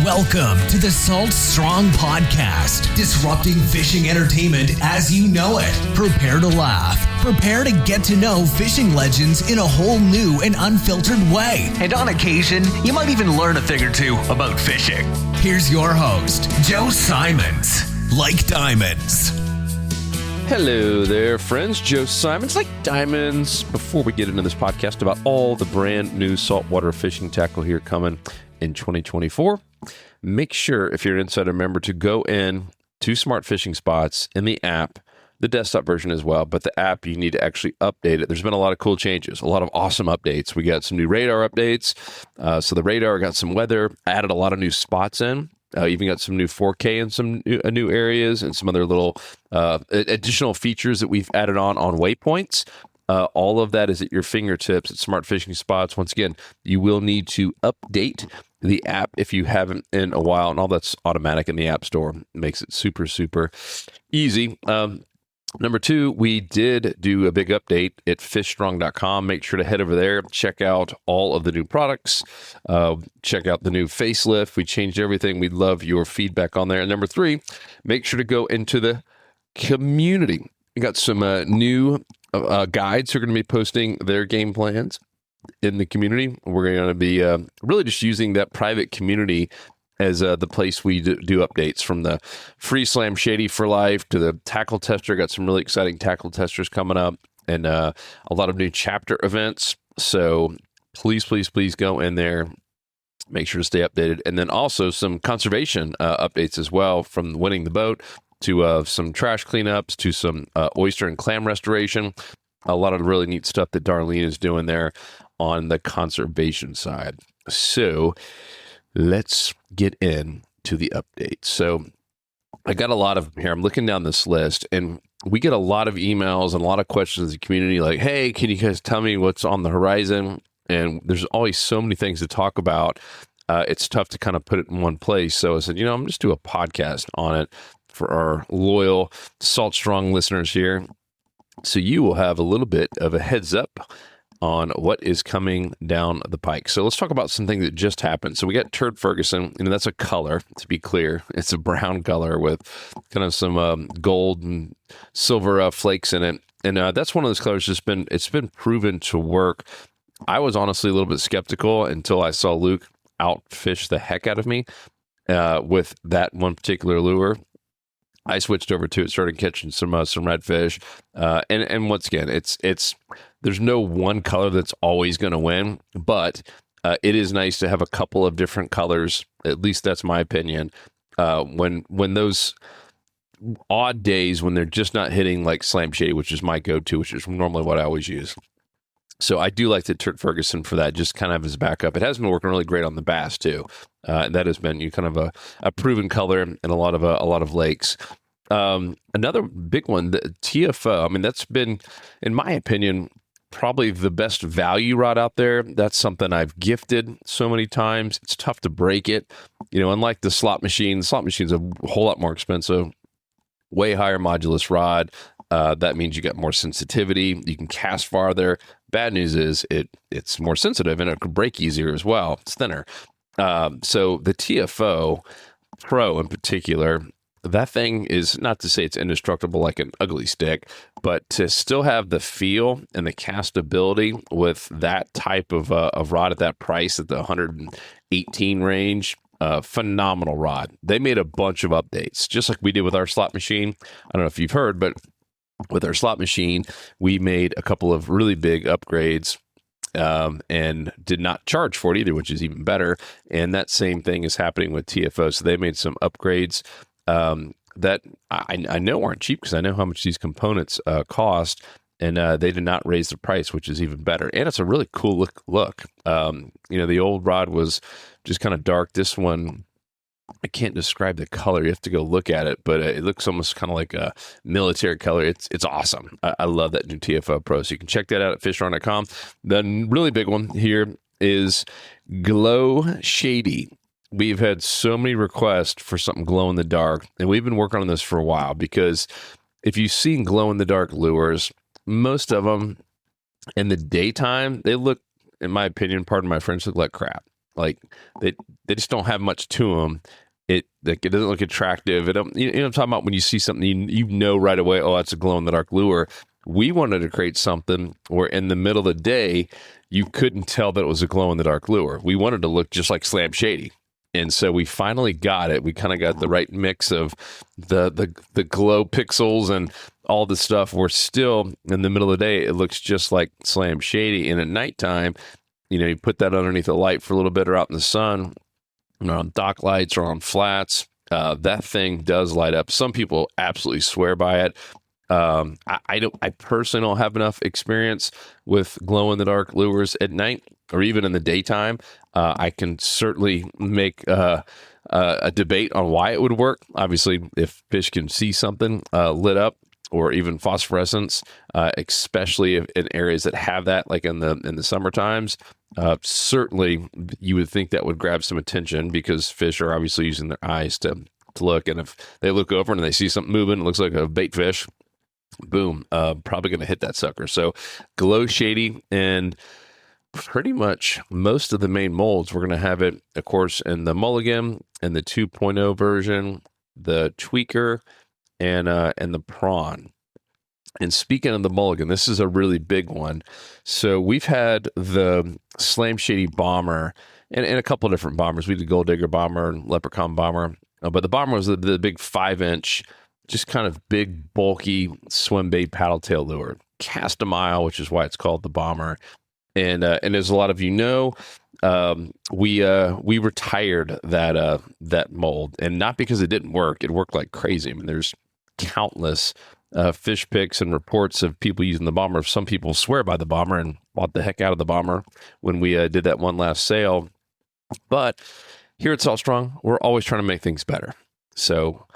Welcome to the Salt Strong Podcast, disrupting fishing entertainment as you know it. Prepare to laugh. Prepare to get to know fishing legends in a whole new and unfiltered way. And on occasion, you might even learn a thing or two about fishing. Here's your host, Joe Simons. Like diamonds. Hello there, friends. Joe Simons, like diamonds. Before we get into this podcast about all the brand new saltwater fishing tackle here coming in 2024, make sure, if you're an insider member, to go in to Smart Fishing Spots in the app, the desktop version as well, but the app, you need to actually update it. There's been a lot of cool changes, a lot of awesome updates. We got some new radar updates. So the radar got some weather, added a lot of new spots in. Even got some new 4K in some new areas and some other little additional features that we've added on waypoints. All of that is at your fingertips at Smart Fishing Spots. Once again, you will need to update the app if you haven't in a while, and all that's automatic in the App Store. It makes it super, super easy. Number two, we did do a big update at fishstrong.com. Make sure to head over there, check out all of the new products, check out the new facelift. We changed everything. We'd love your feedback on there. And number three, make sure to go into the community. We got some new guides who are going to be posting their game plans in the community. We're going to be really just using that private community as the place we do updates, from the free Slam Shady for Life to the tackle tester. Got some really exciting tackle testers coming up, and a lot of new chapter events. So please go in there. Make sure to stay updated. And then also some conservation updates as well, from winning the boat to some trash cleanups to some oyster and clam restoration. A lot of really neat stuff that Darlene is doing there on the conservation side. So let's get into the updates. So I got a lot of here. I'm looking down this list, and we get a lot of emails and a lot of questions in the community like, hey, can you guys tell me what's on the horizon? And there's always so many things to talk about. It's tough to kind of put it in one place. So I said, I'm going to just do a podcast on it for our loyal Salt Strong listeners here. So you will have a little bit of a heads up on what is coming down the pike. So let's talk about something that just happened. So we got Turd Ferguson, and that's a color, to be clear. It's a brown color with kind of some gold and silver flakes in it. And that's one of those colors it's been proven to work. I was honestly a little bit skeptical until I saw Luke outfish the heck out of me with that one particular lure. I switched over to it, started catching some redfish, and once again, it's there's no one color that's always going to win, but it is nice to have a couple of different colors. At least that's my opinion. When those odd days when they're just not hitting, like Slam Shady, which is my go-to, which is normally what I always use. So I do like the Turd Ferguson for that, just kind of as backup. It has been working really great on the bass too. That has been kind of a proven color in a lot of lakes. Another big one, the TFO. I mean, that's been, in my opinion, probably the best value rod out there. That's something I've gifted so many times. It's tough to break it. Unlike the slot machine's a whole lot more expensive, way higher modulus rod. That means you got more sensitivity. You can cast farther. Bad news is it's more sensitive, and it could break easier as well. It's thinner. So the TFO Pro in particular, that thing is, not to say it's indestructible like an ugly stick, but to still have the feel and the castability with that type of rod at that price, at the 118 range, phenomenal rod. They made a bunch of updates, just like we did with our slot machine. I don't know if you've heard, but with our slot machine, we made a couple of really big upgrades and did not charge for it either, which is even better. And that same thing is happening with TFO. So they made some upgrades that I know aren't cheap, because I know how much these components cost, and they did not raise the price, which is even better. And it's a really cool look. The old rod was just kind of dark. This one, I can't describe the color. You have to go look at it, but it looks almost kind of like a military color. It's awesome. I love that new TFO Pro. So you can check that out at fishstrong.com. The really big one here is Glow Shady. We've had so many requests for something glow in the dark, and we've been working on this for a while, because if you've seen glow in the dark lures, most of them in the daytime, they look, in my opinion, pardon my French, look like crap. like they just don't have much to them. It doesn't look attractive. It don't, you know what I'm talking about when you see something you know right away, oh, that's a glow in the dark lure. We wanted to create something where in the middle of the day you couldn't tell that it was a glow in the dark lure. We wanted to look just like Slam Shady. And so we finally got it. We kind of got the right mix of the glow pixels and all the stuff. We're still in the middle of the day. It looks just like Slam Shady. And at nighttime, you put that underneath the light for a little bit or out in the sun, on dock lights or on flats. That thing does light up. Some people absolutely swear by it. I personally don't have enough experience with glow in the dark lures at night or even in the daytime. I can certainly make a debate on why it would work. Obviously, if fish can see something lit up or even phosphorescence, especially in areas that have that, like in the summer times, certainly you would think that would grab some attention because fish are obviously using their eyes to look. And if they look over and they see something moving, it looks like a bait fish, boom, probably going to hit that sucker. So glow shady, and pretty much most of the main molds, we're going to have it, of course, in the Mulligan and the 2.0 version, the Tweaker, and the Prawn. And speaking of the Mulligan, this is a really big one. So we've had the Slam Shady Bomber and a couple of different bombers. We did Gold Digger Bomber and Leprechaun Bomber, but the Bomber was the big 5-inch, just kind of big, bulky swim bait paddle tail lure. Cast a mile, which is why it's called the Bomber. And as a lot of you know, we retired that mold, and not because it didn't work. It worked like crazy. I mean, there's countless fish pics and reports of people using the Bomber. Some people swear by the Bomber and bought the heck out of the Bomber when we did that one last sale. But here at Salt Strong, we're always trying to make things better. So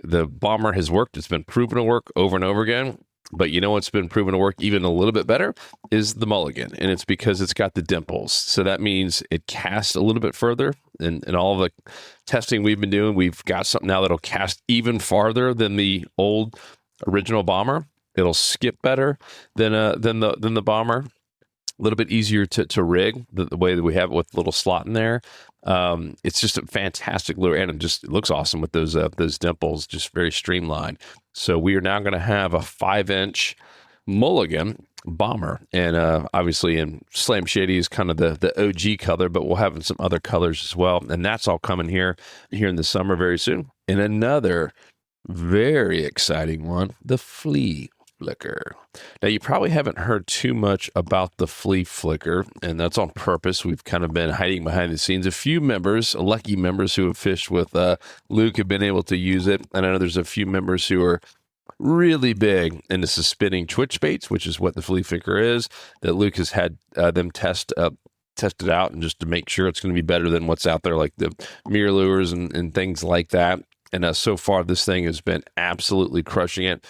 the Bomber has worked. It's been proven to work over and over again. But you know what's been proven to work even a little bit better is the Mulligan. And it's because it's got the dimples. So that means it casts a little bit further. And all of the testing we've been doing, we've got something now that'll cast even farther than the old original Bomber. It'll skip better than the Bomber. A little bit easier to rig the way that we have it with a little slot in there. It's just a fantastic lure, and it looks awesome with those dimples, just very streamlined. So we are now going to have a 5-inch Mulligan Bomber, and obviously in Slam Shady is kind of the OG color, but we'll have some other colors as well, and that's all coming here in the summer very soon. And another very exciting one, the Flea Flicker. Now, you probably haven't heard too much about the Flea Flicker, and that's on purpose. We've kind of been hiding behind the scenes. A few members, lucky members who have fished with Luke, have been able to use it. And I know there's a few members who are really big into suspending twitch baits, which is what the Flea Flicker is, that Luke has had them test it out, and just to make sure it's going to be better than what's out there, like the mirror lures and things like that. And so far, this thing has been absolutely crushing it.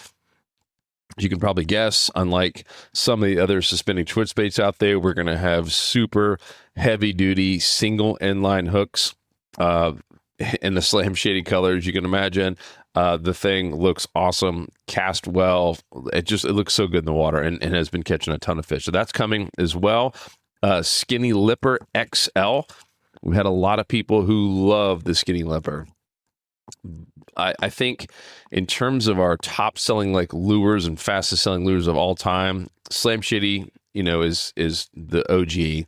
You can probably guess, unlike some of the other suspending twitch baits out there, we're going to have super heavy-duty single inline hooks in the Slam Shady colors. You can imagine the thing looks awesome, cast well. It looks so good in the water, and has been catching a ton of fish. So that's coming as well. Skinny Lipper XL. We've had a lot of people who love the Skinny Lipper. I think in terms of our top selling like lures and fastest selling lures of all time, Slam Shady, is the OG.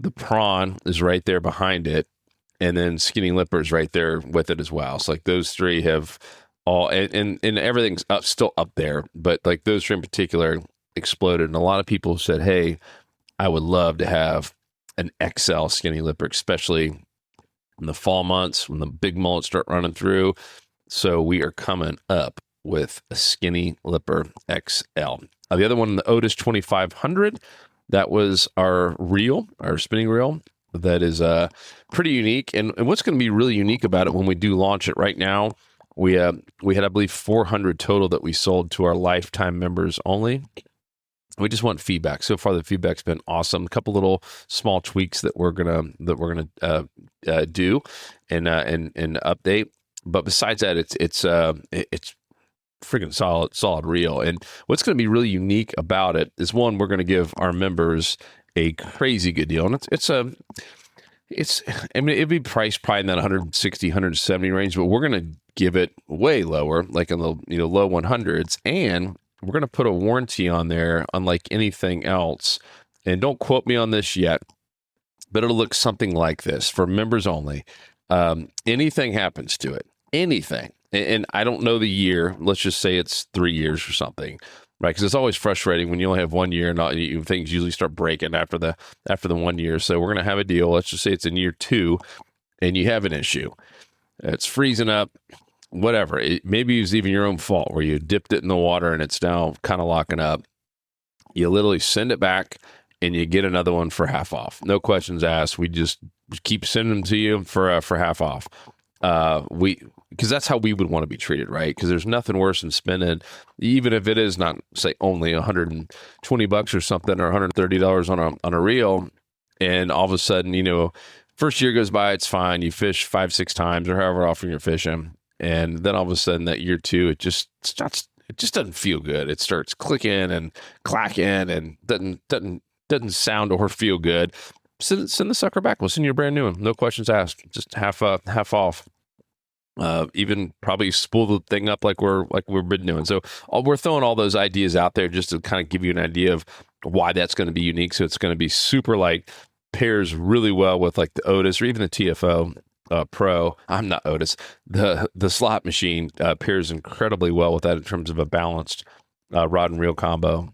The Prawn is right there behind it, and then Skinny Lipper is right there with it as well. So like those three have all, and everything's still up there, but like those three in particular exploded. And a lot of people said, "Hey, I would love to have an XL Skinny Lipper, especially in the fall months when the big mullets start running through." So we are coming up with a Skinny Lipper XL. The other one, the Otis 2500, that was our spinning reel. That is pretty unique. And what's going to be really unique about it when we do launch it right now, we had, I believe, 400 total that we sold to our lifetime members only. We just want feedback. So far, the feedback's been awesome. A couple little small tweaks that we're gonna do and update. But besides that, it's freaking solid reel. And what's going to be really unique about it is, one, we're going to give our members a crazy good deal, and it'd be priced probably in that 160, 170 range, but we're going to give it way lower, like in the low 100s, and we're going to put a warranty on there, unlike anything else. And don't quote me on this yet, but it'll look something like this for members only. Anything happens to it, anything, and I don't know the year. Let's just say it's 3 years or something, right? Because it's always frustrating when you only have 1 year, and things usually start breaking after the 1 year. So we're going to have a deal. Let's just say it's in year 2, and you have an issue. It's freezing up, whatever. Maybe it's even your own fault where you dipped it in the water and it's now kind of locking up. You literally send it back, and you get another one for half off. No questions asked. We just keep sending them to you for half off. Because that's how we would want to be treated, right? Because there's nothing worse than spending, even if it is not, say, only $120 or something, or $130 on a reel, and all of a sudden, first year goes by, it's fine. You fish 5-6 times or however often you're fishing, and then all of a sudden that year 2, it just doesn't feel good. It starts clicking and clacking and doesn't sound or feel good. Send the sucker back. We'll send you a brand new one. No questions asked. Just half off. Even probably spool the thing up like we've been doing. So we're throwing all those ideas out there just to kind of give you an idea of why that's going to be unique. So it's going to be super light, pairs really well with like the Otis or even the TFO Pro. I'm not Otis. The slot machine pairs incredibly well with that in terms of a balanced rod and reel combo.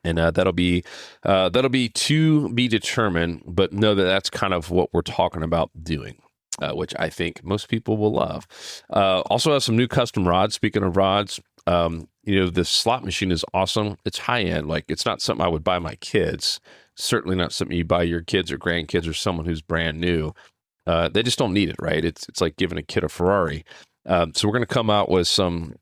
And that'll be to be determined, but know that that's kind of what we're talking about doing, which I think most people will love. Also have some new custom rods. Speaking of rods, the slot machine is awesome. It's high end. Like, it's not something I would buy my kids. Certainly not something you buy your kids or grandkids or someone who's brand new. They just don't need it, right? It's like giving a kid a Ferrari. So we're going to come out with some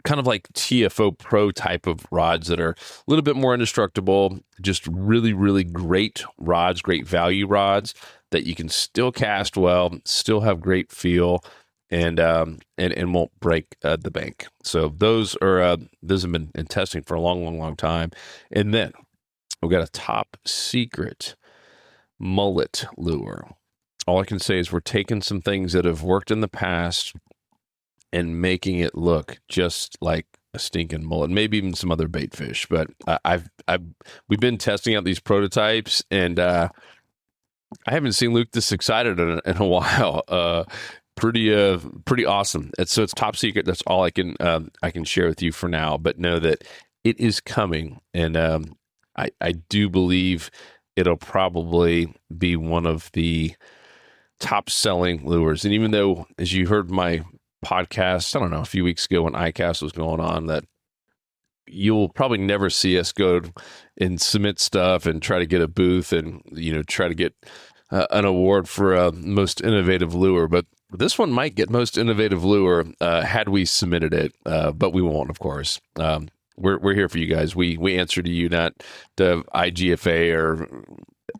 kind of like TFO Pro type of rods that are a little bit more indestructible, just really, really great rods, great value rods that you can still cast well, still have great feel, and won't break the bank. So those have been in testing for a long, long, long time. And then we've got a top secret mullet lure. All I can say is we're taking some things that have worked in the past and making it look just like a stinking mullet, maybe even some other bait fish. But we've been testing out these prototypes, and I haven't seen Luke this excited in a while. Pretty awesome. So it's top secret. That's all I can share with you for now. But know that it is coming, and I do believe it'll probably be one of the top selling lures. And even though, as you heard my podcast, I don't know, a few weeks ago when ICAST was going on, that you'll probably never see us go and submit stuff and try to get a booth and, try to get an award for most innovative lure. But this one might get most innovative lure had we submitted it, but we won't, of course. We're here for you guys. We answer to you, not the IGFA or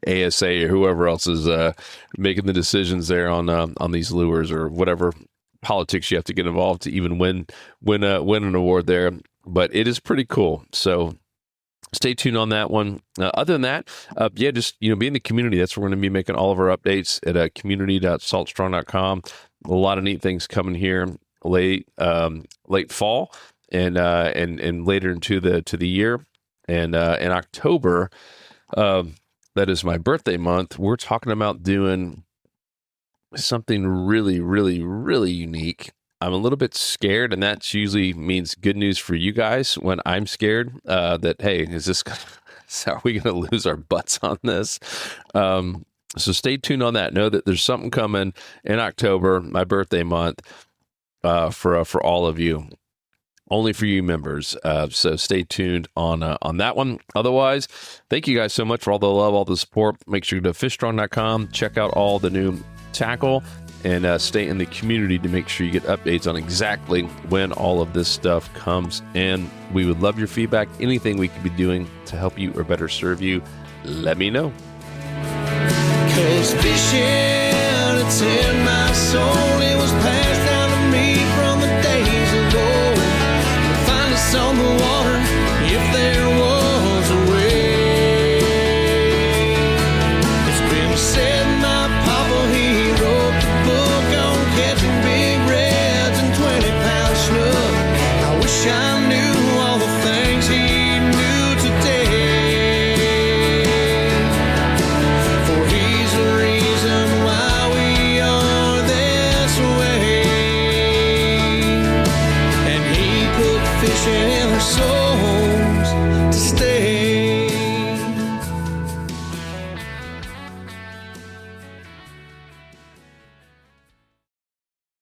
ASA or whoever else is making the decisions there on these lures, or whatever politics you have to get involved to even win an award there. But it is pretty cool. So stay tuned on that one. Other than that, just be in the community. That's where we're going to be making all of our updates at community.saltstrong.com. A lot of neat things coming here late fall and later into the year. And in October, that is my birthday month, we're talking about doing something really, really, really unique. I'm a little bit scared, and that usually means good news for you guys when I'm scared that, hey, are we going to lose our butts on this? So stay tuned on that. Know that there's something coming in October, my birthday month, for all of you. Only for you members. So stay tuned on that one. Otherwise, thank you guys so much for all the love, all the support. Make sure you go to fishstrong.com, check out all the new tackle, and stay in the community to make sure you get updates on exactly when all of this stuff comes in. We would love your feedback. Anything we could be doing to help you or better serve you, let me know. 'Cause fishing, it's in my soul. It was